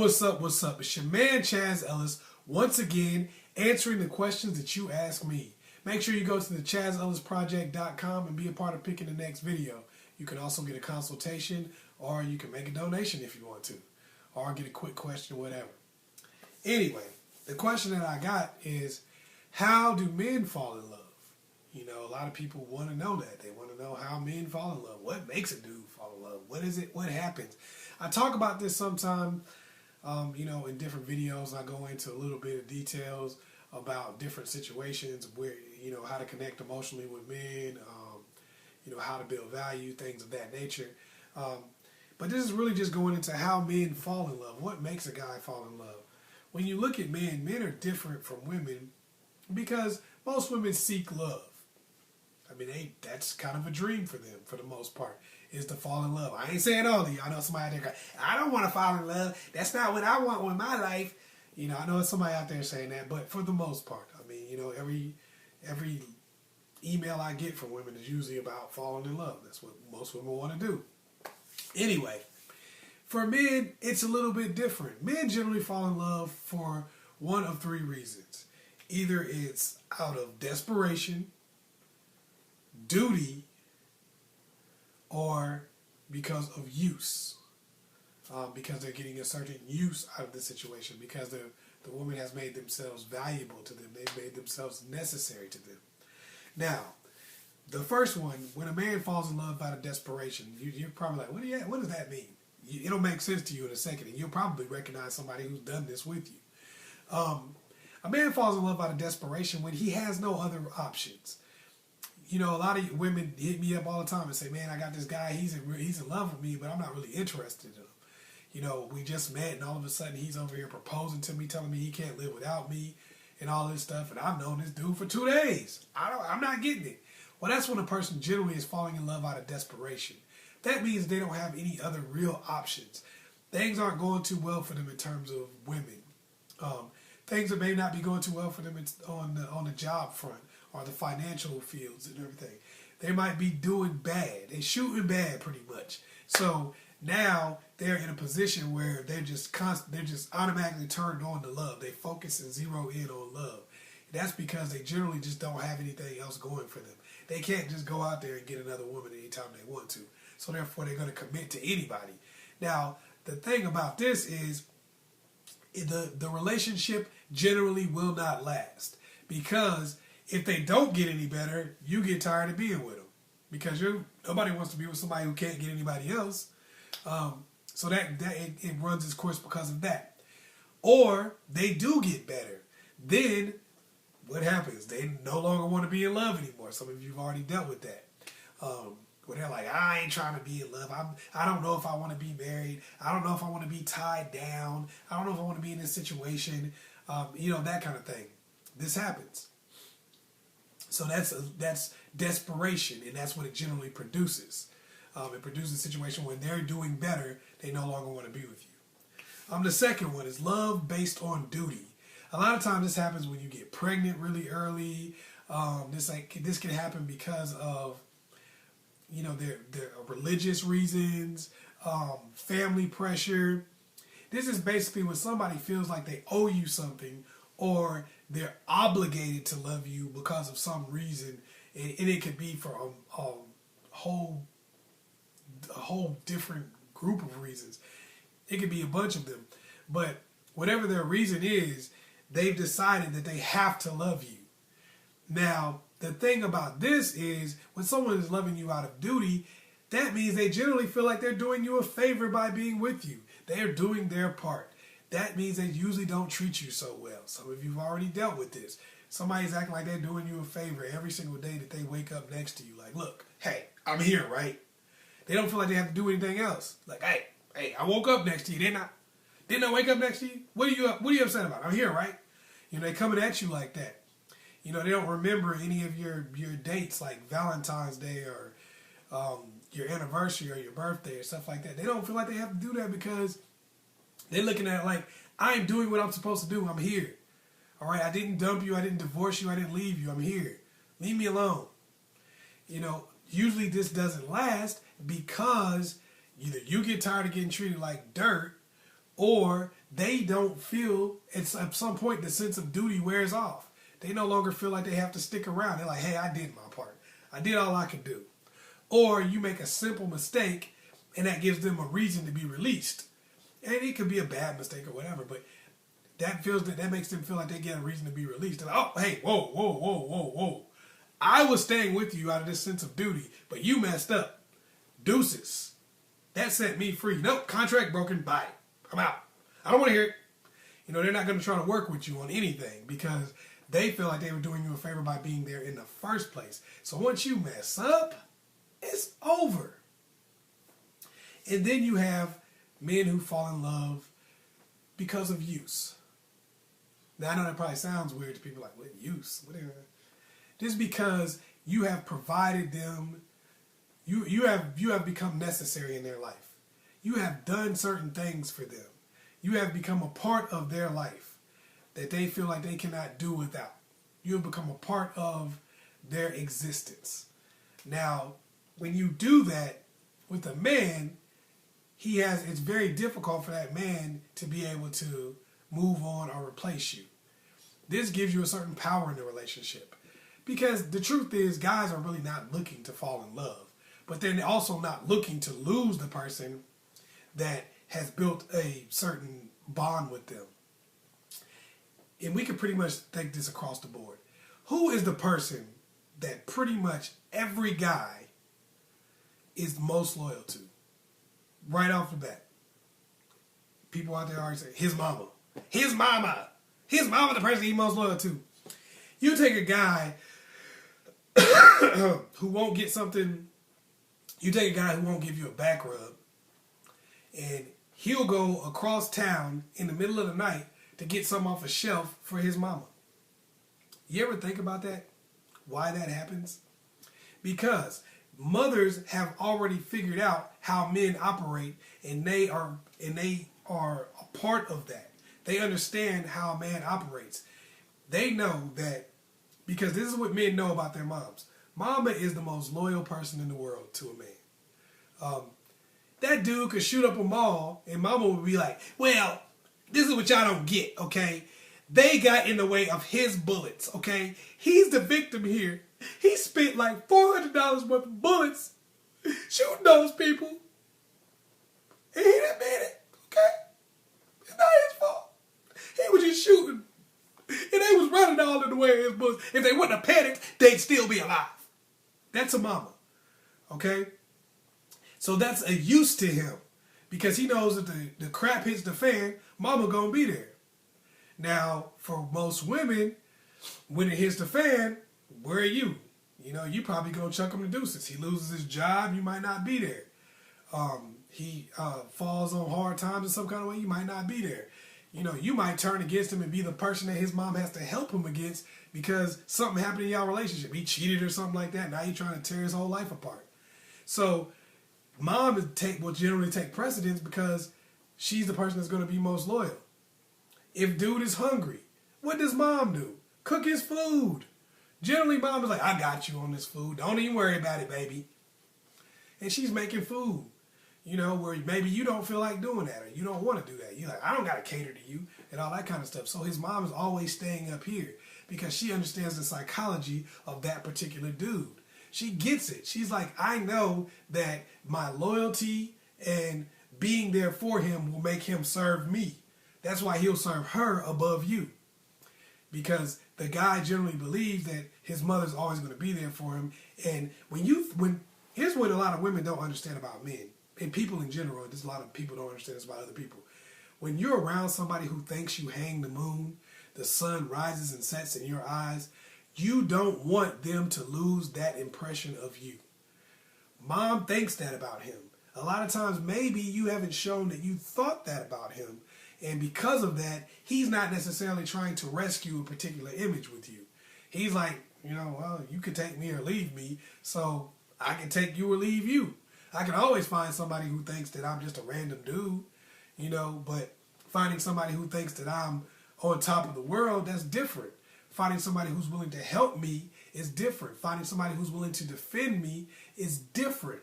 what's up, what's up? It's your man, Chazz Ellis, once again, answering the questions that you ask me. Make sure you go to the ChazzEllisProject.com and be a part of picking the next video. You can also get a consultation, or you can make a donation if you want to, or get a quick question, whatever. Anyway, the question that I got is, how do men fall in love? You know, a lot of people want to know that. They want to know how men fall in love. What makes a dude fall in love? What is it? What happens? I talk about this sometime, you know, in different videos. I go into a little bit of details about different situations where, you know, how to connect emotionally with men, you know, how to build value, things of that nature. But this is really just going into how men fall in love. What makes a guy fall in love? When you look at men, men are different from women because most women seek love. I mean, that's kind of a dream for them, for the most part, is to fall in love. I ain't saying all of you. I know somebody out there going, I don't want to fall in love. That's not what I want with my life. You know, I know somebody out there saying that, but for the most part, I mean, you know, every email I get from women is usually about falling in love. That's what most women want to do. Anyway, for men, it's a little bit different. Men generally fall in love for one of three reasons. Either it's out of desperation, duty, or because of use. Because they're getting a certain use out of the situation, because the woman has made themselves valuable to them. They've made themselves necessary to them. Now, the first one, when a man falls in love out of desperation, you're probably like, what does that mean? It'll make sense to you in a second, and you'll probably recognize somebody who's done this with you. A man falls in love out of desperation when he has no other options. You know, a lot of women hit me up all the time and say, man, I got this guy, he's in love with me, but I'm not really interested in him. You know, we just met, and all of a sudden he's over here proposing to me, telling me he can't live without me, and all this stuff, and I've known this dude for 2 days. I'm not getting it. Well, that's when a person generally is falling in love out of desperation. That means they don't have any other real options. Things aren't going too well for them in terms of women. Things that may not be going too well for them on the job front or the financial fields and everything. They might be doing bad. They're shooting bad pretty much. So now they're in a position where they're just automatically turned on to love. They focus and zero in on love. That's because they generally just don't have anything else going for them. They can't just go out there and get another woman anytime they want to. So therefore, they're going to commit to anybody. Now, the thing about this is the relationship generally will not last, because if they don't get any better, you get tired of being with them, because nobody wants to be with somebody who can't get anybody else. So it runs its course because of that. Or they do get better. Then what happens? They no longer want to be in love anymore. Some of you have already dealt with that. Where they're like, I ain't trying to be in love. I don't know if I want to be married. I don't know if I want to be tied down. I don't know if I want to be in this situation. You know, that kind of thing. This happens. So that's desperation, and that's what it generally produces. It produces a situation when they're doing better, they no longer want to be with you. The second one is love based on duty. A lot of times this happens when you get pregnant really early. This can happen because of, you know, their religious reasons, family pressure. This is basically when somebody feels like they owe you something, or they're obligated to love you because of some reason, and it could be for a whole different group of reasons. It could be a bunch of them, but whatever their reason is, they've decided that they have to love you. Now, the thing about this is, when someone is loving you out of duty, that means they generally feel like they're doing you a favor by being with you. They're doing their part. That means they usually don't treat you so well. Some of you have already dealt with this. Somebody's acting like they're doing you a favor every single day that they wake up next to you. Like, look, hey, I'm here, right? They don't feel like they have to do anything else. Like, hey, I woke up next to you, didn't I wake up next to you? What are you upset about? I'm here, right? You know, they're coming at you like that. You know, they don't remember any of your dates, like Valentine's Day or your anniversary or your birthday or stuff like that. They don't feel like they have to do that because they're looking at it like, I am doing what I'm supposed to do. I'm here. All right, I didn't dump you. I didn't divorce you. I didn't leave you. I'm here. Leave me alone. You know, usually this doesn't last because either you get tired of getting treated like dirt, or they don't feel, at some point the sense of duty wears off. They no longer feel like they have to stick around. They're like, hey, I did my part. I did all I could do. Or you make a simple mistake and that gives them a reason to be released. And it could be a bad mistake or whatever, but that makes them feel like they get a reason to be released. They're like, oh, hey, whoa. I was staying with you out of this sense of duty, but you messed up. Deuces. That set me free. Nope, contract broken. Bye. I'm out. I don't want to hear it. You know, they're not going to try to work with you on anything because they feel like they were doing you a favor by being there in the first place. So once you mess up, it's over. And then you have men who fall in love because of use. Now, I know that probably sounds weird to people like, what use? Whatever. Just because you have provided them, you have become necessary in their life. You have done certain things for them. You have become a part of their life that they feel like they cannot do without. You have become a part of their existence. Now, when you do that with a man, it's very difficult for that man to be able to move on or replace you. This gives you a certain power in the relationship. Because the truth is, guys are really not looking to fall in love. But they're also not looking to lose the person that has built a certain bond with them. And we can pretty much take this across the board. Who is the person that pretty much every guy is most loyal to? Right off the bat. People out there already say, his mama. His mama. His mama the person he's most loyal to. You take a guy who won't get something, you take a guy who won't give you a back rub, and he'll go across town in the middle of the night to get something off a shelf for his mama. You ever think about that? Why that happens? Because mothers have already figured out how men operate, and they are a part of that. They understand how a man operates. They know that, because this is what men know about their moms. Mama is the most loyal person in the world to a man. That dude could shoot up a mall, and mama would be like, well, this is what y'all don't get, okay? They got in the way of his bullets, okay? He's the victim here. He spent like $400 worth of bullets shooting those people. And he didn't mean it, okay? It's not his fault. He was just shooting. And they was running all in the way of his bullets. If they wouldn't have panicked, they'd still be alive. That's a mama, okay? So that's a use to him. Because he knows that the crap hits the fan, mama gonna be there. Now, for most women, when it hits the fan, where are you? You know, you probably gonna chuck him the deuces. He loses his job, you might not be there. He falls on hard times in some kind of way, you might not be there. You know, you might turn against him and be the person that his mom has to help him against because something happened in y'all relationship. He cheated or something like that. Now he's trying to tear his whole life apart. So mom will generally take precedence because she's the person that's going to be most loyal. If dude is hungry, what does mom do? Cook his food. Generally, mom is like, I got you on this food. Don't even worry about it, baby. And she's making food. You know, where maybe you don't feel like doing that or you don't want to do that. You're like, I don't got to cater to you and all that kind of stuff. So his mom is always staying up here because she understands the psychology of that particular dude. She gets it. She's like, I know that my loyalty and being there for him will make him serve me. That's why he'll serve her above you. Because the guy generally believes that his mother's always going to be there for him. And here's what a lot of women don't understand about men. And people in general, there's a lot of people don't understand this about other people. When you're around somebody who thinks you hang the moon, the sun rises and sets in your eyes, you don't want them to lose that impression of you. Mom thinks that about him. A lot of times maybe you haven't shown that you thought that about him. And because of that, he's not necessarily trying to rescue a particular image with you. He's like, you know, well, you could take me or leave me, so I can take you or leave you. I can always find somebody who thinks that I'm just a random dude, you know, but finding somebody who thinks that I'm on top of the world, that's different. Finding somebody who's willing to help me is different. Finding somebody who's willing to defend me is different.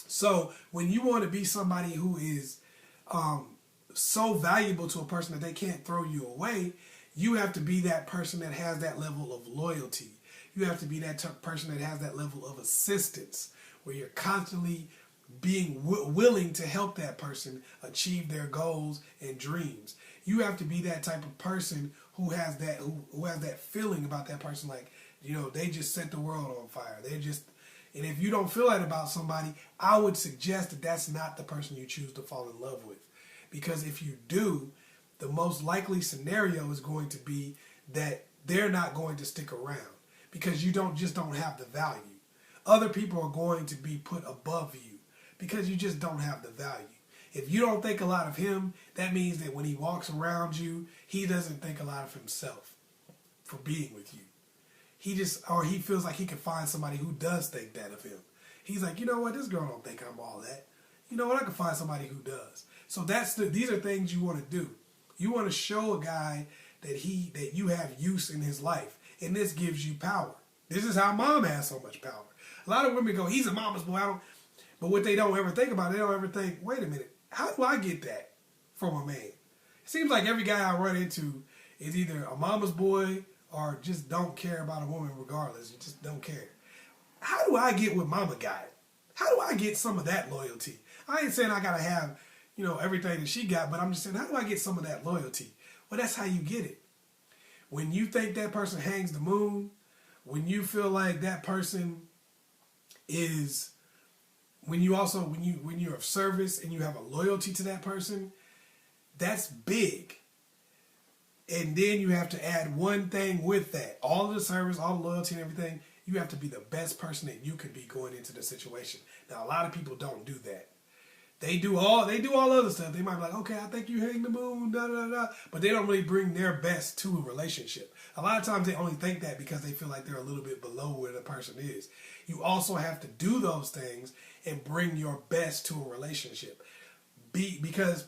So when you want to be somebody who is so valuable to a person that they can't throw you away, you have to be that person that has that level of loyalty. You have to be that person that has that level of assistance, where you're constantly being willing to help that person achieve their goals and dreams. You have to be that type of person who has that who has that feeling about that person, like, you know, they just set the world on fire. And if you don't feel that about somebody, I would suggest that that's not the person you choose to fall in love with. Because if you do, the most likely scenario is going to be that they're not going to stick around, because you don't have the value. Other people are going to be put above you because you just don't have the value. If you don't think a lot of him, that means that when he walks around you, he doesn't think a lot of himself for being with you. He feels like he can find somebody who does think that of him. He's like, you know what, this girl don't think I'm all that. You know what, I can find somebody who does. So these are things you want to do. You want to show a guy that you have use in his life, and this gives you power. This is how mom has so much power. A lot of women go, he's a mama's boy. But what they don't ever think about, they don't ever think, wait a minute, how do I get that from a man? It seems like every guy I run into is either a mama's boy or just don't care about a woman regardless. You just don't care. How do I get what mama got? How do I get some of that loyalty? I ain't saying I got to have, you know, everything that she got, but I'm just saying, how do I get some of that loyalty? Well, that's how you get it. When you think that person hangs the moon, when you feel like that person is, when you're of service and you have a loyalty to that person, that's big. And then you have to add one thing with that. All of the service, all the loyalty and everything, you have to be the best person that you can be going into the situation. Now, a lot of people don't do that. They do all other stuff. They might be like, okay, I think you hang the moon, da da da, but they don't really bring their best to a relationship. A lot of times they only think that because they feel like they're a little bit below where the person is. You also have to do those things and bring your best to a relationship. Because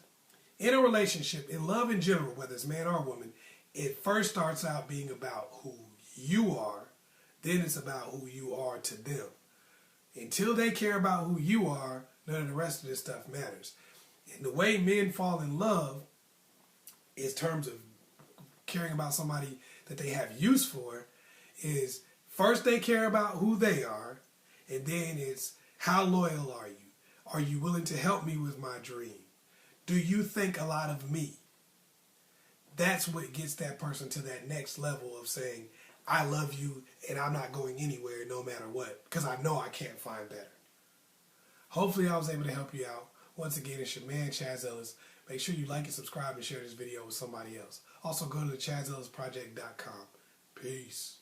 in a relationship, in love in general, whether it's man or woman, it first starts out being about who you are, then it's about who you are to them. Until they care about who you are, none of the rest of this stuff matters. And the way men fall in love in terms of caring about somebody that they have use for is first they care about who they are, and then it's how loyal are you? Are you willing to help me with my dream? Do you think a lot of me? That's what gets that person to that next level of saying, I love you and I'm not going anywhere no matter what, because I know I can't find better. Hopefully I was able to help you out. Once again, it's your man, Chazz Ellis. Make sure you like and subscribe and share this video with somebody else. Also, go to the ChazzEllisProject.com. Peace.